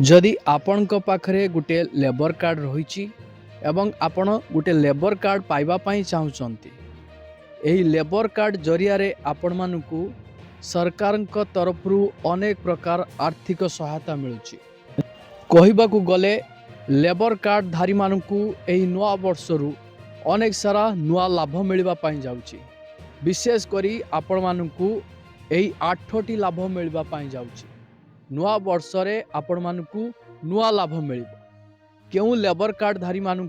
जदि आपणक पाखरे गोटे लेबर कार्ड रही एवं आपण गोटे लेबर कार्ड पाइबा पाई चाहूँगी यही लेबर कार्ड जरिया आपण मानू सरकार तरफ अनेक प्रकार आर्थिक सहायता मिलुची। कहबाकू गले लेबर कार्ड धारी मानू यही नुआ वर्षरु अनेक सारा नुआ लाभ मिलवा पाई जाउची। विशेष करी आपण मानू यही 8टी लाभ मिलवा पाई जाउची। नुआ वर्ष रे आपण मानू नुआ लाभ मिल क्यों लेबर कार्ड धारी मानू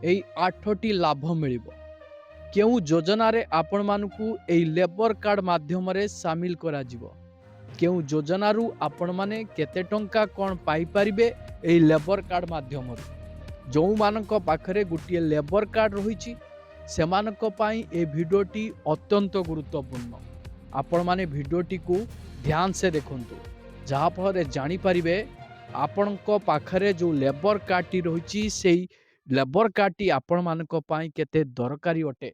यही 8टी लाभ मिल क्यों योजना रे आपण मानू यही लेबर कार्ड माध्यम रे सामिल करा जिवो क्यों योजना रु आपण माने केते टंका कोन पाई परिबे यही लेबर कार्ड माध्यम रे जो मानक पाखरे गुटिए लेबर कार्ड रही सेमानक पाई ए भिडियोटी अत्यंत गुरुत्वपूर्ण। आपण माने भिडियोटी को ध्यान से देखंतु जहाँफल जानीपारे आपण पाखरे जो लेबर कार्डटी रही से लेबर कार्डटी आपण मानक पाई केते दरकारी अटे।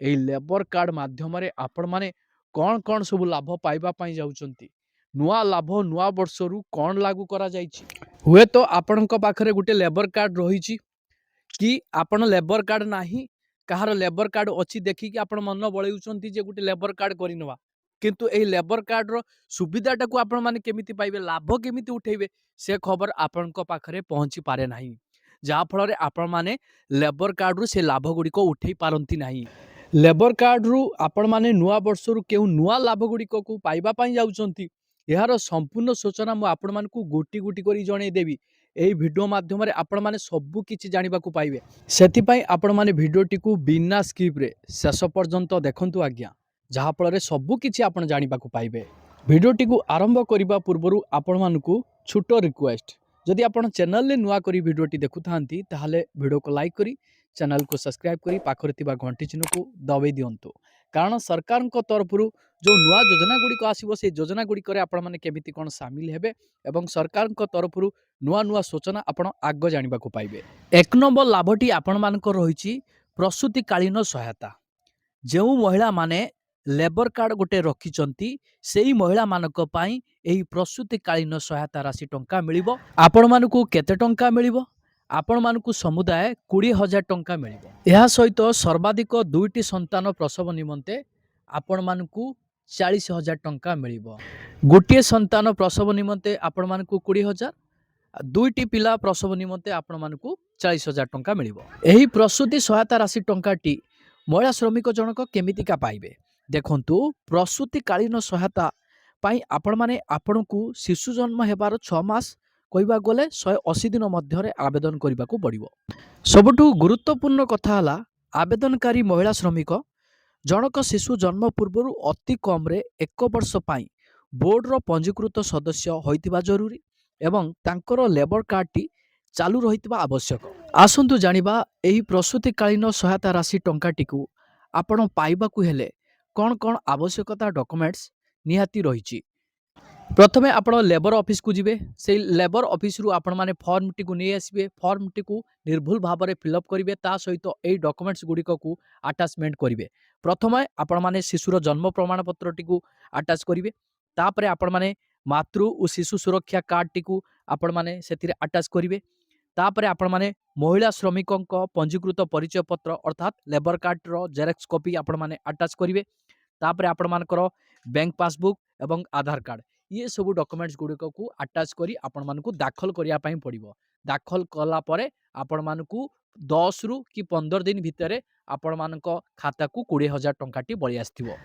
यही लेबर कार्ड माध्यम रे आपण माने कौन कौन सब लाभ पाइबा पाई जाउचंती नुआ लाभ नुआ वर्षरु कौन लागू करा जाइछि। हुए तो आपण पाखरे गोटे लेबर कार्ड रही कि आपण लेबर कार्ड नाही कहार लेबर कार्ड अच्छी देखिकी आपण मन बळेउचंती जे गोटे लेबर कार्ड करिनवा किंतु एही लेबर कार्ड रो सुविधाटा को आपण माने केमिति पाइबे लाभ केमिति उठेबे से खबर आपण पाखरे पहुंची पारे नाही जहाँ फल रे आपण माने लेबर कार्ड रु से लाभ गुडी को उठेई पारंती नाही। लेबर कार्ड रु आपण माने नुआ वर्ष रु केउ नुआ लाभ गुडी को पाइबा पाई जाउचंती यार संपूर्ण सूचना मु आपण मानकू गोटी गोटी करी जणे देबी। एही वीडियो माध्यम रे आपण माने सब किछि जानिबा को पाइबे सेति पई आपण माने वीडियोटी को बिना स्किप रे शेष पर्यंत देखंतु आज्ञा जहाँ फल रे सब किछि आपण जानिबा को पाइबे। वीडियोटी को आरंभ करबा पूर्वरु आपण मानकू छोटो रिक्वेस्ट जदि आपण चैनल ले नुआ करी वीडियोटी देखुथांती ताहाले वीडियो को लाइक करी चैनल को सब्सक्राइब करी पाखरे थिबा घंटी चिन्ह को दबाई दियंतु कारण सरकार को तरफ जो नुआ योजना गुड़िक आसो से योजना गुड़िक आपण माने केमिति कोन सामिल हेबे एवं सरकार को तरफ नुआ नुआ सूचना आपण आग जानिबा को पाइबे। एक नंबर लाभटी आपण मानक रही प्रसूतिकालीन सहायता जो महिला माने लेबर कार्ड गोटे रखिचंती सेही महिला मानक पाई एही प्रसूतिकालीन सहायता राशि टंका मिलिबो। आपण मानकू केते टंका मिलिबो आपण मानकू समुदाय 20,000 टंका मिलिबो। एहा सहित सर्वाधिक 2टी संतान प्रसव निमंते आपण मानकू 40,000 टंका मिलिबो। गोटे संतान प्रसव निमंते आपण मानकू 20,000 2टी पिला प्रसव निमंते आपण मानकू 40,000 टंका मिलिबो। एही प्रसूति सहायता राशि टंकाटी महिला श्रमिक जनक केमितिका पाइबे देखंतु प्रसूतिकालीन सहायता पाई आपण माने आपण को शिशु जन्म हेबार 6 मास कहबा गले 180 दिन मध्य आवेदन करने को पड़ो। सबुठु गुरुत्वपूर्ण कथा हला आवेदनकारी महिला श्रमिक जनक शिशु जन्म पूर्व अति कम रे 1 वर्ष पाई बोर्ड रो पंजीकृत सदस्य होइतिबा जरूरी एवं तांकर लेबर कार्ड टी चालू रहितिबा आवश्यक। आसंतु जानिबा एही प्रसूतिकालीन सहायता राशि टंकाटी को आपण पाइबाकू हेले कौन कौन आवश्यकता डॉक्यूमेंट्स निहाती रही। प्रथमे आपण लेबर ऑफिस को जिबे से लेबर ऑफिस रु आपण माने फॉर्म टी को नहीं आसबे फॉर्म टी को निर्भुल भाव में फिलअप करिवे ता सहित एही डॉक्यूमेंट्स गुड़िक को अटैचमेंट करिवे। प्रथमे आपण माने शिशुर जन्म प्रमाण पत्र टी को अटैच करिवे तापरे आपण माने मातृ और शिशु सुरक्षा कार्ड टी को आपण माने सेतिरे अटैच करिवे तापरे आपण माने महिला श्रमिकों पंजीकृत परिचय पत्र अर्थात लेबर कार्ड रो जेरॉक्स कॉपी आपण माने अटैच करिवे तापरे आपण मानकर बैंक पासबुक एवं आधार कार्ड ये सब डॉक्यूमेंट्स गुड़िक को अटैच करी आपण मानकू दाखल करिया पई पड़िबो। दाखल कला परे आपण मानकू 10 रु कि 15 दिन भितर आपण मानक खाता को 20,000 टंकाटी बळी आस्थिबो।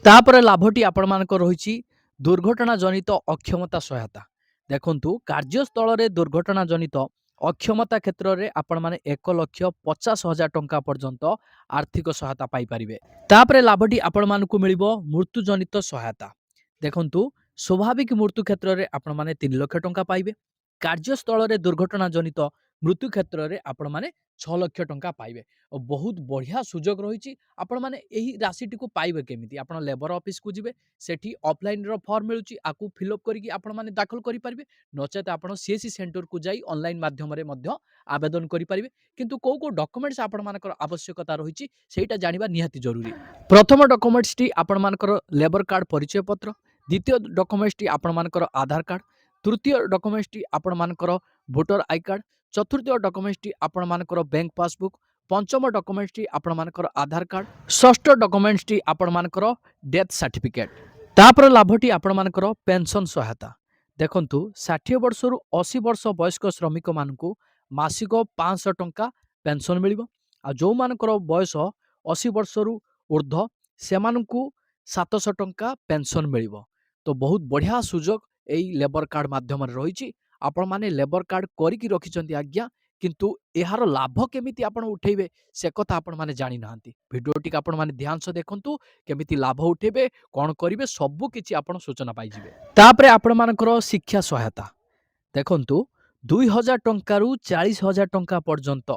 तापरे लाभटी आपण मानक रहिछि दुर्घटना जनित अक्षमता सहायता देखंतु कार्यस्थल रे दुर्घटना जनित अक्षमता क्षेत्र में आपण माने 1,50,000 टंका पर्यंत आर्थिक सहायता पाई परिबे। तापरे लाभटी आपण मानकू मिलिबो मृत्यु जनित सहायता देखंतु स्वाभाविक मृत्यु क्षेत्र में आपण माने 3 लाख टंका पाइबे कार्यस्थल में दुर्घटना जनित मृत्यु क्षेत्र में आपण माने 6 लाख टंका पाइबे और बहुत बढ़िया सुजोग रही आपण माने एही राशि टी को पाइबे केमिति आपण लेबर ऑफिस को जिबे सेठी ऑफलाइन रो फॉर्म मिलुची आकु फिलअप करिकि आपण माने दाखल करि परिबे नचेत आपण सीएससी सेंटर को जाई ऑनलाइन माध्यम रे मध्य आवेदन करि परिबे किंतु को डॉक्यूमेंट्स आपण मानकर आवश्यकता रही सेटा जानिबा निहाती जरूरी। प्रथम डॉक्यूमेंट्स टी आपण मानकर लेबर कार्ड परिचय पत्र द्वितीय डॉक्यूमेंट्स टी आपण मानकर आधार कार्ड तृतीय डॉक्यूमेंट्स आपण मानकर वोटर आई कार्ड, चतुर्थ डॉक्यूमेंट्स आपण मानकर बैंक पासबुक, पंचम डॉक्यूमेंट्स आपण मानकर आधार कार्ड, षष्ठ डॉक्यूमेंट्स आपण मानकर डेथ सर्टिफिकेट। तापर लाभटी आपण मानकर पेंशन सहायता। देखंतु 60 वर्षरु 80 वर्ष वयस्क श्रमिक मानकु मासिक 500 टंका पेंशन मिलिबो। आ जो मानकर बयस 80 वर्षरु ऊर्ध्व से मानकु 700 टंका पेंशन मिलिबो। तो बहुत बढ़िया सुजोग एई लेबर कार्ड माध्यम रही। आपण माने लेबर कार्ड करिकी रखिचंती आज्ञा, किंतु एहार लाभ केमिति आपण उठेबे से कथा आपण माने जानि नाहंती। भिडियोटी आपण माने ध्यान से देखंतु केमिति लाभ उठेबे कोन करिवे सब किछि आपण सूचना पाई जिवे। तापरे आपण मानकर शिक्षा सहायता देखंतु 2000 टंकारु 40,000 टंका पर्यंत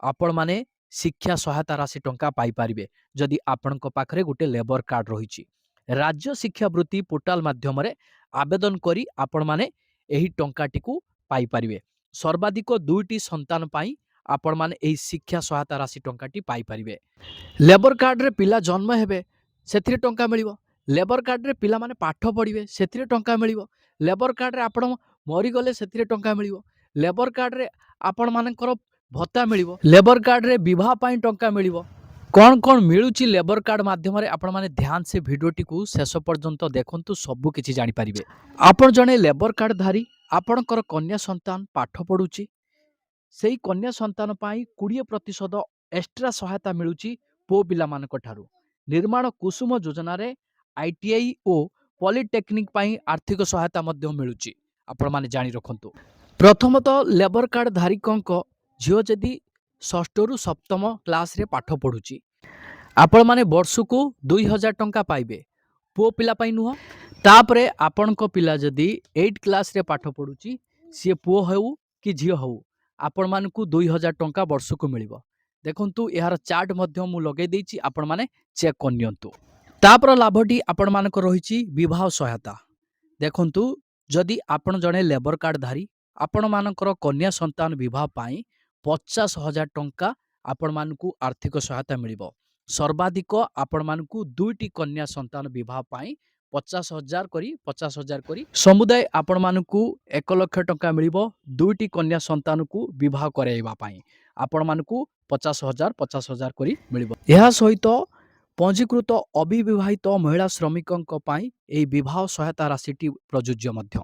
आपण माने शिक्षा सहायता राशि टंका पाई पारिबे जदि आपणक पाखरे गुटे लेबर कार्ड रहिछि। राज्य शिक्षा वृत्ति पोर्टाल माध्यम आवेदन करी आपण माने एही टंकाटिकु पाई पारिबे। सर्वाधिक 2टी संतान पाई आपण माने एही शिक्षा सहायता राशि टंकाटी पाई पारिबे। लेबर कार्ड रे पिला जन्म हेबे सेथिरे टंका मिलिबो। लेबर कार्ड रे पिला माने पाठ पढ़िबे सेथिरे टंका मिलिबो। लेबर कार्ड रे आपण मरी गले सेथिरे टंका मिलिबो। लेबर कार्ड रे आपण मानकर भत्ता मिलिबो। लेबर कार्ड रे विवाह पाई टंका मिलिबो। कौन कौन मिलूची लेबर कार्ड माध्यम आपण माने ध्यान से भिडियोटी को शेष पर्यंत देखंतु सब किछि जानि पारिबे। आपण जने लेबर कार्ड धारी आपणकर कन्या संतान पाठ पढुची सेही कन्या संतान पाई 20% एक्स्ट्रा सहायता मिलूची पो पिला मानक ठारू। निर्माण कुसुम योजना रे आईटीआई ओ पॉलिटेक्निक पाई आर्थिक सहायता मध्य मिलूची आपण माने जानि रखंतु। प्रथमतः लेबर कार्ड धारकंक झियो जदि षष्ठ रु सप्तम क्लास रे पाठ पढुची आपण माने वर्षकु 2000 टंका पाइबे पो पिला पाई नुह। तापरे आपणक पिला जदि 8 क्लास रे पाठ पढुची सी पो हेउ कि झियो हेउ आपण मानकु 2000 टंका वर्षकु मिलिबो। देखंतु यार चार्ट मध्य मु लगे देछि आपण माने चेक करनियंतु। तापर लाभटी आपण मानक रहिछि विवाह सहायता। देखंतु जदि आपण जने लेबर कार्ड धारी आपण मानकर कन्या संतान विवाह पाई 50,000 टंका आपण मानकु आर्थिक सहायता मिलिबो। सर्वाधिक आपण मानकु 2टी कन्या संतान विवाह पाई 50,000 करी समुदाय आपण मानकु 1 लाख टंका मिलिबो। 2टी कन्या संतान को विवाह कराइबा पाई आपण मानकु 50,000 करी मिलिबो। एहा सहित पंजीकृत अविवाहित महिला श्रमिकंक पाई एई विवाह सहायता राशिटी प्रযোज्य मध्य।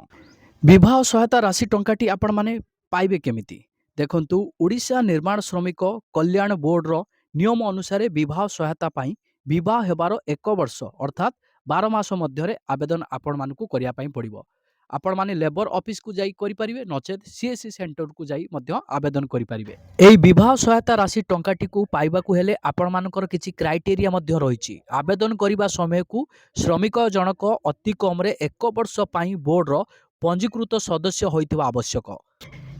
विवाह सहायता राशि टंकाटी आपण माने पाइबे केमिति देखंतु ओडिशा निर्माण श्रमिक कल्याण बोर्ड रो नियम अनुसार विवाह सहायता पाई विवाह हेबार 1 वर्ष अर्थात 12 मास मध्य आवेदन आपण मानकु करिया पाई पड़िबो। आपण माने लेबर ऑफिस को जाई करि परिबे नचेत सीएससी सेंटर को जाई मध्य आवेदन करि परिबे। एई विवाह सहायता राशि टंकाटी को पाइबा को हेले आपण मानकर किछि क्राइटेरिया मध्य रहिछि। आवेदन करिबा समय को श्रमिक जनक अति कम रे 1 वर्ष पाई बोर्ड रो पंजीकृत सदस्य होइतिबा आवश्यक।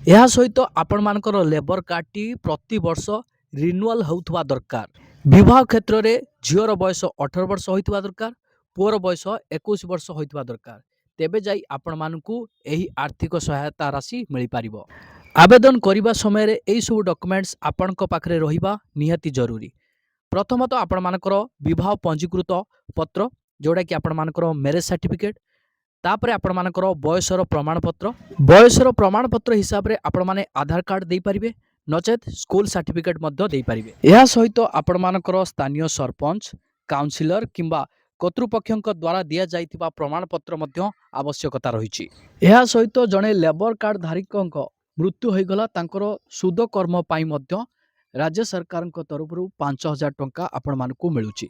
यह सहित आपण मानकर लेबर कार्ड टी प्रति वर्ष रिन्युअल होउथवा दरकार। विवाह क्षेत्र रे झियोर बयस 18 वर्ष होइथवा दरकार, पुअर बयस 21 वर्ष होइथवा दरकार। तेबे जाई आपण मानकु एही आर्थिक सहायता राशि मिलि पारिबो। आवेदन करिबा समय रे एई सब डॉक्यूमेंट्स आपणक पाखरे रहिबा निहाती जरूरी। प्रथमतः आपण मानकर विवाह पंजीकृत पत्र जोडा कि आपण मानकर मैरेज सर्टिफिकेट। तापरे आपण मानकर बयसर प्रमाण पत्र हिसाब रे आपण माने आधार कार्ड दे पारिबे नचेत स्कूल सर्टिफिकेट मध्य दे पारिबे। एहा सहित आपण मानकर स्थानीय सरपंच काउंसिलर किंबा कर्तृपक्षक द्वारा दिया जाइतिबा प्रमाण पत्र मध्य आवश्यकता रहिछि। एहा सहित जणे लेबर कार्ड धारकंक मृत्यु होइगला तांकर सुद कर्म पाई मध्य राज्य सरकारक तरफरु 5,000 टंका आपण मानकु मिलुछि।